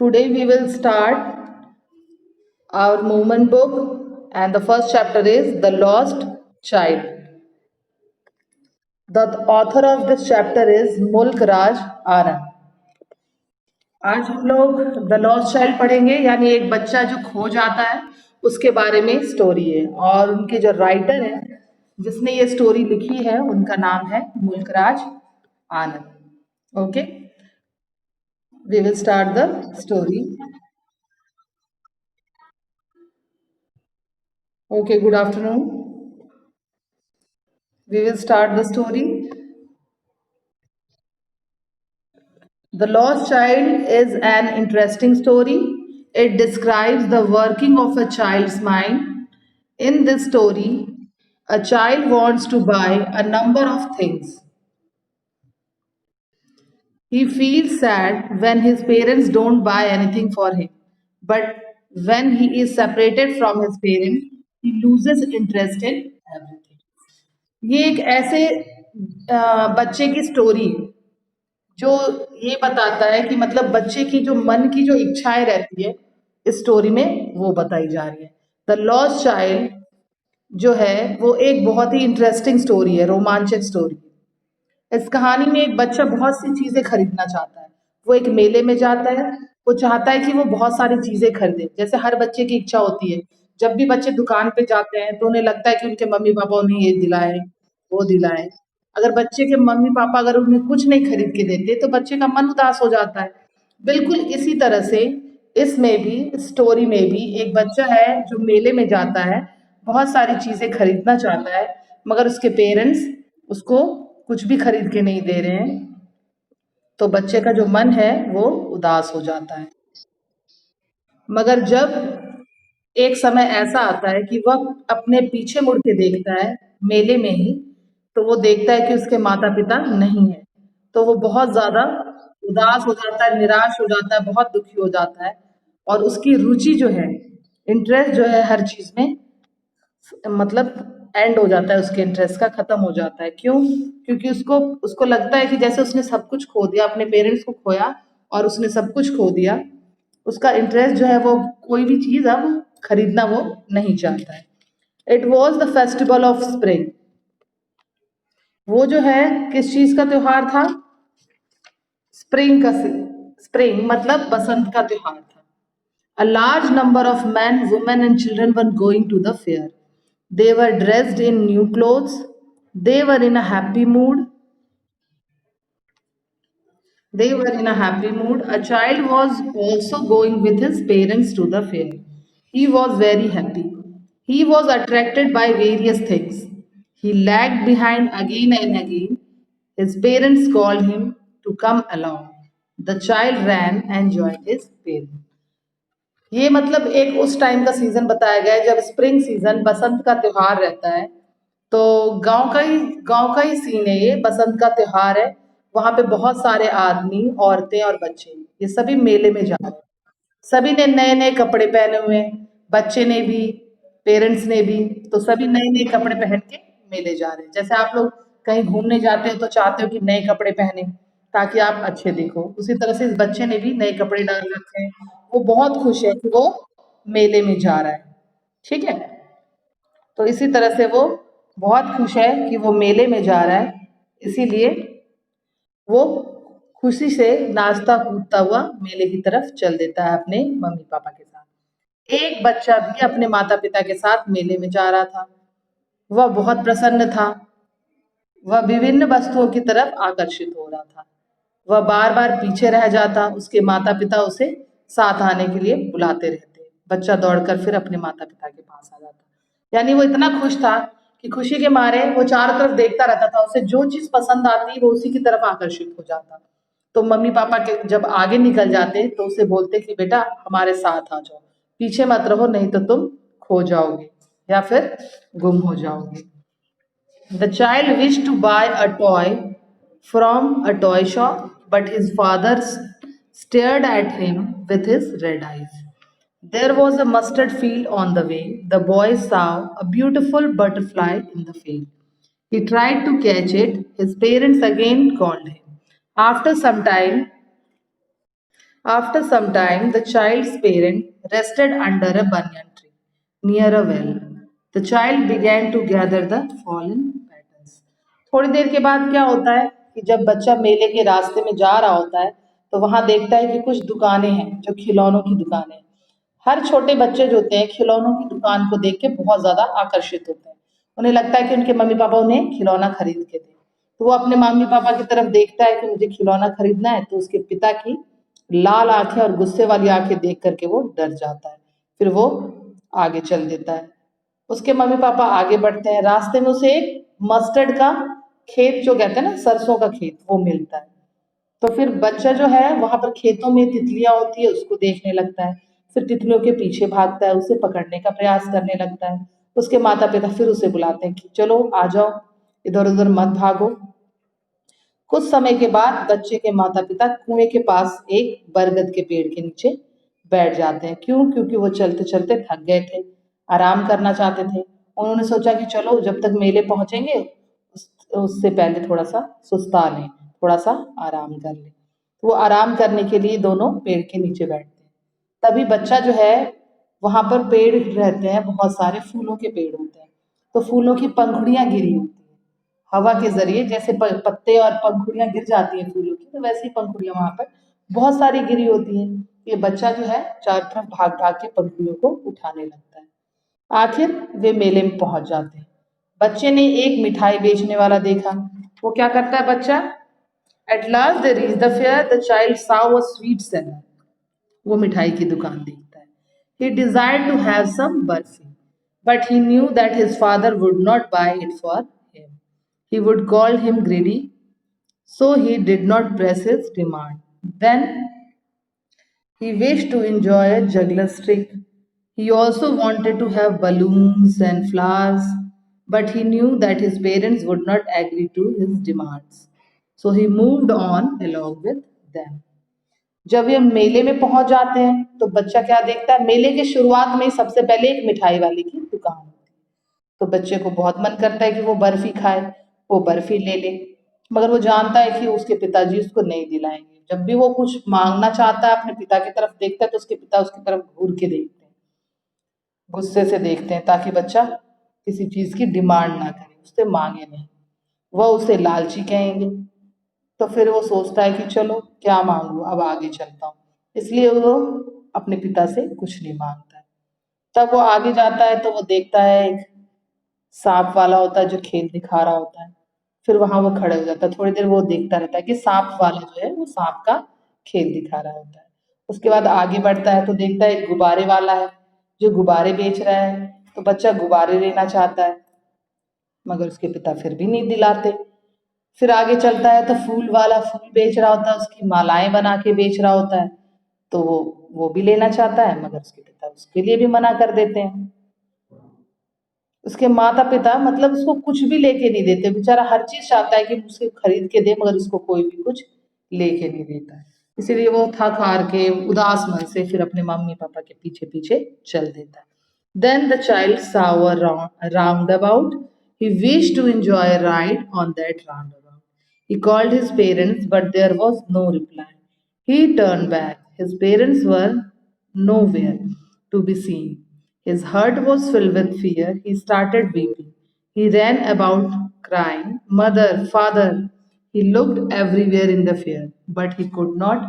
Today we will start our movement book, and the first chapter is The Lost Child. The author of this chapter is Mulk Raj Anand. आज हम लोग the lost child पढ़ेंगे, यानी एक बच्चा जो खो जाता है उसके बारे में स्टोरी है। और उनके जो राइटर है जिसने ये स्टोरी लिखी है उनका नाम है Mulk Raj Anand. Okay, we will start the story. Okay, good afternoon. We will start the story. The Lost Child is an interesting story. It describes the working of a child's mind. In this story, a child wants to buy a number of things. He feels sad when his parents don't buy anything for him. But when he is separated from his parents, he loses interest in everything. ये एक ऐसे बच्चे की story है जो ये बताता है कि मतलब बच्चे की जो मन की जो इच्छाएं रहती है इस स्टोरी में वो बताई जा रही है। द लॉस्ट चाइल्ड जो है वो एक बहुत ही इंटरेस्टिंग स्टोरी है, रोमांचक स्टोरी। इस कहानी में एक बच्चा बहुत सी चीजें खरीदना चाहता है। वो एक मेले में जाता है, वो चाहता है कि वो बहुत सारी चीजें खरीदे, जैसे हर बच्चे की इच्छा होती है। जब भी बच्चे दुकान पे जाते हैं तो उन्हें लगता है कि उनके मम्मी पापा उन्हें ये दिलाए, वो दिलाए। अगर बच्चे के मम्मी पापा अगर उन्हें कुछ नहीं खरीद के देते तो बच्चे का मन उदास हो जाता है। बिल्कुल इसी तरह से इसमें भी, स्टोरी में भी एक बच्चा है जो मेले में जाता है, बहुत सारी चीजें खरीदना चाहता है, मगर उसके पेरेंट्स उसको कुछ भी खरीद के नहीं दे रहे हैं, तो बच्चे का जो मन है वो उदास हो जाता है। मगर जब एक समय ऐसा आता है कि वह अपने पीछे मुड़ के देखता है मेले में ही, तो वो देखता है कि उसके माता पिता नहीं है। तो वो बहुत ज्यादा उदास हो जाता है, निराश हो जाता है, बहुत दुखी हो जाता है। और उसकी रुचि जो है, इंटरेस्ट जो है हर चीज में, मतलब एंड हो जाता है, उसके इंटरेस्ट का खत्म हो जाता है। क्यों? क्योंकि उसको उसको लगता है कि जैसे उसने सब कुछ खो दिया, अपने पेरेंट्स को खोया और उसने सब कुछ खो दिया। उसका इंटरेस्ट जो है वो कोई भी चीज अब खरीदना वो नहीं चाहता है। It was the festival of spring. वो जो है किस चीज का त्योहार था? स्प्रिंग का। स्प्रिंग मतलब बसंत का त्योहार था। A large number of men, women, and children were going to the fair. They were dressed in new clothes. They were in a happy mood. They were in a happy mood. A child was also going with his parents to the fair. He was very happy. He was attracted by various things. He lagged behind again and again. His parents called him to come along. The child ran and joined his parents. ये मतलब एक उस time का season बताया गया है जब spring season, बसंत का त्योहार रहता है। तो गांव का ही सीन है, ये बसंत का त्योहार है। वहां पे बहुत सारे आदमी, औरतें और बच्चे, ये सभी मेले में जा रहे हैं। सभी ने नए नए कपड़े पहने हुए हैं, बच्चे ने भी, पेरेंट्स ने भी। तो सभी नए नए कपड़े पहन के मेले जा रहे हैं। जैसे आप लोग कहीं घूमने जाते हो तो चाहते हो कि नए कपड़े पहने ताकि आप अच्छे दिखो, उसी तरह से इस बच्चे ने भी नए कपड़े डाल रखे हैं। वो बहुत खुश है कि वो मेले में जा रहा है। ठीक है, तो इसी तरह से वो बहुत खुश है कि वो मेले में जा रहा है, इसीलिए वो खुशी से नाचता कूदता हुआ मेले की तरफ चल देता है अपने मम्मी पापा के साथ। एक बच्चा भी अपने माता पिता के साथ मेले में जा रहा था। वह बहुत प्रसन्न था। वह विभिन्न वस्तुओं की तरफ आकर्षित हो रहा था। वह बार बार पीछे रह जाता, उसके माता पिता उसे साथ आने के लिए बुलाते रहते। बच्चा दौड़कर फिर अपने माता पिता के पास आ जाता। यानी वो इतना खुश था कि खुशी के मारे वो चारों तरफ देखता रहता था, उसे जो चीज पसंद आती वो उसी की तरफ आकर्षित हो जाता। तो मम्मी पापा के जब आगे निकल जाते तो उसे बोलते कि बेटा हमारे साथ आ जाओ, पीछे मत रहो, नहीं तो तुम खो जाओगे या फिर गुम हो जाओगे। The child wished to buy a toy from a toy shop, but his father stared at him with his red eyes. There was a mustard field on the way. The boy saw a beautiful butterfly in the field. He tried to catch it. His parents again called him. After some time, After some time, the child's parent rested under a banyan tree near a well. The child began to gather the fallen petals. थोड़ी देर के बाद क्या होता है कि जब बच्चा मेले के रास्ते में जा रहा होता है तो वहां देखता है कि कुछ दुकानें हैं जो खिलौनों की दुकानें हैं। हर छोटे बच्चे जो होते हैं खिलौनों की दुकान को देख के बहुत ज्यादा आकर्षित होते हैं। उन्हें लगता है कि उनके मम्मी पापा उन्हें खिलौना खरीद के दें। तो वो अपने मम्मी पापा की तरफ देखता है कि मुझे खिलौना खरीदना है, तो उसके पिता की लाल आंखें और गुस्से वाली आंखें देख करके वो डर जाता है। फिर वो आगे चल देता है। उसके मम्मी पापा आगे बढ़ते हैं। रास्ते में उसे एक मस्टर्ड का खेत, जो कहते हैं ना सरसों का खेत, वो मिलता है। तो फिर बच्चा जो है वहां पर खेतों में तितलियां होती है उसको देखने लगता है। फिर तितलियों के पीछे भागता है, उसे पकड़ने का प्रयास करने लगता है। उसके माता पिता फिर उसे बुलाते हैं कि चलो आ जाओ, इधर उधर मत भागो। कुछ समय के बाद बच्चे के माता पिता कुएं के पास एक बरगद के पेड़ के नीचे बैठ जाते हैं। क्यों? क्योंकि वो चलते चलते थक गए थे, आराम करना चाहते थे। उन्होंने सोचा कि चलो जब तक मेले पहुंचेंगे उससे पहले थोड़ा सा सुस्ता लें, थोड़ा सा आराम कर लें। तो वो आराम करने के लिए दोनों पेड़ के नीचे बैठते हैं। तभी बच्चा जो है, वहां पर पेड़ रहते हैं, बहुत सारे फूलों के पेड़ होते हैं। तो फूलों की पंखुड़ियां गिरी होती हैं हवा के जरिए, जैसे पत्ते और पंखुड़ियां गिर जाती हैं फूलों की, तो वैसी पंखुड़ियां वहां पर बहुत सारी गिरी होती हैं। ये बच्चा जो है चारों तरफ भाग भाग के पंखुड़ियों को उठाने लगता है। आखिर वे मेले में पहुंच जाते हैं। बच्चे ने एक मिठाई बेचने वाला देखा। वो क्या करता है बच्चा? At last they reach the fair, the child saw a sweet seller. वो मिठाई की दुकान देखता है। He desired to have some barfi, but he knew that his father would not buy it for him. He would call him greedy, so he did not press his demand. Then he wished to enjoy a juggler's trick. He also wanted to have balloons and flowers, but he knew that his parents would not agree to his demands. So he moved on along with them. जब ये मेले में पहुंच जाते हैं तो बच्चा क्या देखता है? मेले के शुरुआत में ही सबसे पहले एक मिठाई वाले की दुकान होती है। तो बच्चे को बहुत मन करता है कि वो बर्फी खाए, वो बर्फी ले ले। मगर वो जानता है कि उसके पिताजी उसको नहीं दिलाएंगे। जब भी वो कुछ मांगना चाहता है, अपने पिता की तरफ देखता है, तो उसके पिता उसकी तरफ घूर के देखते हैं, गुस्से से देखते हैं, ताकि बच्चा किसी चीज की डिमांड ना करे, उससे मांगे नहीं। वह उसे लालची कहेंगे। तो फिर वो सोचता है कि चलो क्या मांगू, अब आगे चलता हूँ। इसलिए वो अपने पिता से कुछ नहीं मांगता है। तब वो आगे जाता है तो वो देखता है एक सांप वाला होता है जो खेल दिखा रहा होता है। फिर वहां वो खड़े हो जाता है, थोड़ी देर वो देखता रहता है कि सांप वाला जो है वो सांप का खेल दिखा रहा होता है। उसके बाद आगे बढ़ता है तो देखता है एक गुब्बारे वाला है जो गुब्बारे बेच रहा है। तो बच्चा गुब्बारे लेना चाहता है, मगर उसके पिता फिर भी नहीं दिलाते। फिर आगे चलता है तो फूल वाला फूल बेच रहा होता है, उसकी मालाएं बना के बेच रहा होता है। तो वो भी लेना चाहता है, मगर उसके पिता उसके लिए भी मना कर देते हैं। उसके माता पिता मतलब उसको कुछ भी लेके नहीं देते। बेचारा हर चीज चाहता है कि उसे खरीद के दे, मगर उसको कोई भी कुछ लेके नहीं देता है। इसीलिए वो थक हार के उदास मन से फिर अपने मम्मी पापा के पीछे पीछे चल देता है। Then the child saw a roundabout. He wished to enjoy a ride on that roundabout. He called his parents, but there was no reply. He turned back. His parents were nowhere to be seen. His heart was filled with fear. He started weeping. He ran about crying, Mother, Father. He looked everywhere in the fear, but he could not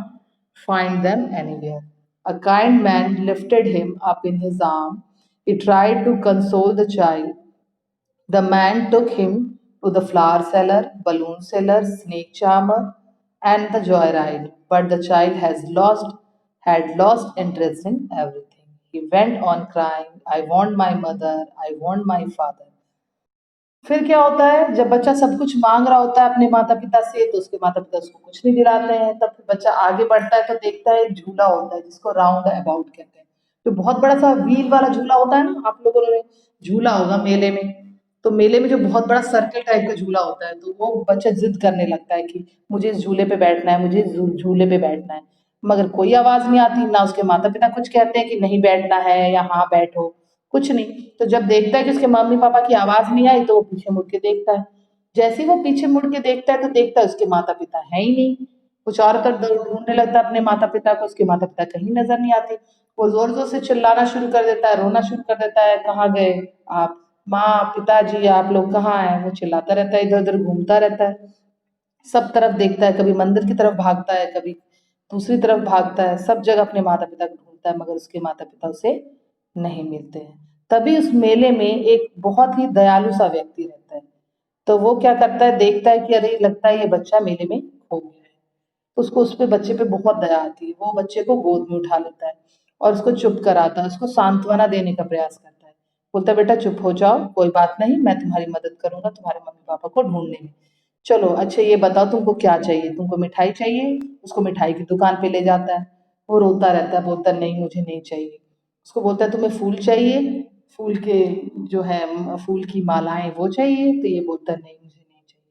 find them anywhere. A kind man lifted him up in his arm. He tried to console the child. The man took him to the flower seller, balloon seller, snake charmer, and the joyride. But the child had lost interest in everything. He went on crying, I want my mother, I want my father. फिर क्या होता है? जब बच्चा सब कुछ मांग रहा होता है अपने माता पिता से, तो उसके माता पिता उसको कुछ नहीं दिलाते हैं। तब फिर बच्चा आगे बढ़ता है तो देखता है एक झूला होता है जिसको राउंड अबाउट कहते हैं। तो बहुत बड़ा सा व्हील वाला झूला होता है ना, आप लोगों ने झूला होगा मेले में। तो मेले में जो बहुत बड़ा सर्कल टाइप का झूला होता है, तो वो बच्चा जिद करने लगता है कि मुझे इस झूले पे बैठना है, मुझे इस झूले पे बैठना है। मगर कोई आवाज नहीं आती, ना उसके माता पिता कुछ कहते हैं कि नहीं बैठना है या हाँ बैठो, कुछ नहीं। तो जब देखता है कि उसके मम्मी पापा की आवाज नहीं आई, तो वो पीछे मुड़ के देखता है। जैसे ही वो पीछे मुड़ के देखता है तो देखता है उसके माता पिता है ही नहीं। कुछ और कर ढूंढने लगता है अपने माता पिता को, उसके माता पिता कहीं नजर नहीं आते। वो जोर जोर से चिल्लाना शुरू कर देता है, रोना शुरू कर देता है, कहाँ गए आप, माँ पिताजी आप लोग कहाँ हैं। वो चिल्लाता रहता है, इधर उधर घूमता रहता है, सब तरफ देखता है, कभी मंदिर की तरफ भागता है, कभी दूसरी तरफ भागता है, सब जगह अपने माता पिता को ढूंढता है, मगर उसके माता पिता उसे नहीं मिलते हैं। तभी उस मेले में एक बहुत ही दयालु सा व्यक्ति रहता है। तो वो क्या करता है, देखता है कि अरे लगता है ये बच्चा मेले में खो गया है। उसको उस पे बच्चे पे बहुत दया आती है, वो बच्चे को गोद में उठा लेता है और उसको चुप कराता है, उसको सांत्वना देने का प्रयास करता है। बोलता है बेटा चुप हो जाओ, कोई बात नहीं, मैं तुम्हारी मदद करूंगा तुम्हारे मम्मी पापा को ढूंढने में। चलो अच्छा ये बताओ तुमको क्या चाहिए, तुमको मिठाई चाहिए। उसको मिठाई की दुकान पे ले जाता है। वो रोता रहता है, बोलता है नहीं मुझे नहीं चाहिए। उसको बोलता है तुम्हें फूल चाहिए, फूल के जो है फूल की मालाएं वो चाहिए, तो ये बोलता है नहीं मुझे नहीं चाहिए।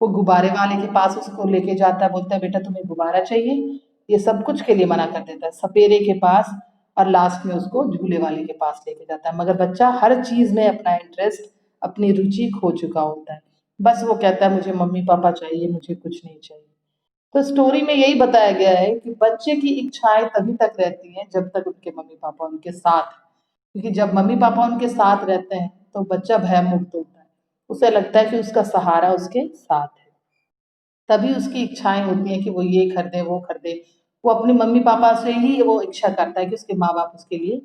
वो गुब्बारे वाले के पास उसको लेके जाता है, बोलता है बेटा तुम्हें गुब्बारा चाहिए, ये सब कुछ के लिए मना कर देता है, सपेरे के पास, और लास्ट में उसको झूले वाले के पास लेके जाता है। मगर बच्चा हर चीज में अपना इंटरेस्ट, अपनी रुचि खो चुका होता है। बस वो कहता है मुझे मम्मी पापा चाहिए, मुझे कुछ नहीं चाहिए। तो स्टोरी में यही बताया गया है कि बच्चे की इच्छाएं तभी तक रहती हैं जब तक उनके मम्मी पापा उनके साथ हैं। क्योंकि जब मम्मी पापा उनके साथ रहते हैं तो बच्चा भयमुक्त होता है, उसे लगता है कि उसका सहारा उसके साथ है। तभी उसकी इच्छाएं होती हैं कि वो ये खरीदे वो खरीदे। वो अपने मम्मी पापा से ही वो इच्छा करता है कि उसके माँ बाप उसके लिए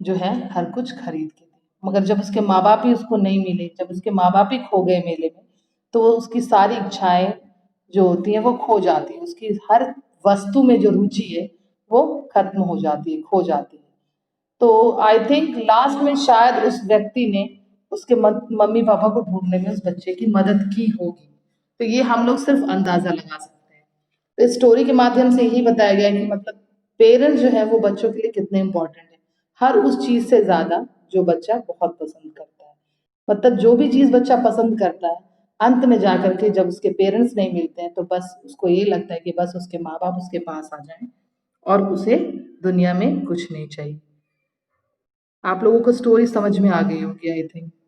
जो है हर कुछ खरीद के दें। मगर जब उसके माँ बाप ही उसको नहीं मिले, जब उसके माँ बाप ही खो गए मेले में, तो वो उसकी सारी इच्छाएं जो होती हैं वो खो जाती है, उसकी हर वस्तु में जो रुचि है वो खत्म हो जाती है, खो जाती है। तो आई थिंक लास्ट में शायद उस व्यक्ति ने उसके मम्मी पापा को ढूंढने में उस बच्चे की मदद की होगी। तो ये हम लोग सिर्फ अंदाजा लगा सकते हैं। तो इस स्टोरी के माध्यम से यही बताया गया है कि मतलब पेरेंट्स जो है वो बच्चों के लिए कितने इंपॉर्टेंट है, हर उस चीज से ज्यादा जो बच्चा बहुत पसंद करता है। मतलब जो भी चीज बच्चा पसंद करता है, अंत में जाकर के जब उसके पेरेंट्स नहीं मिलते हैं तो बस उसको ये लगता है कि बस उसके माँ बाप उसके पास आ जाएं और उसे दुनिया में कुछ नहीं चाहिए। आप लोगों को स्टोरी समझ में आ गई होगी आई थिंक।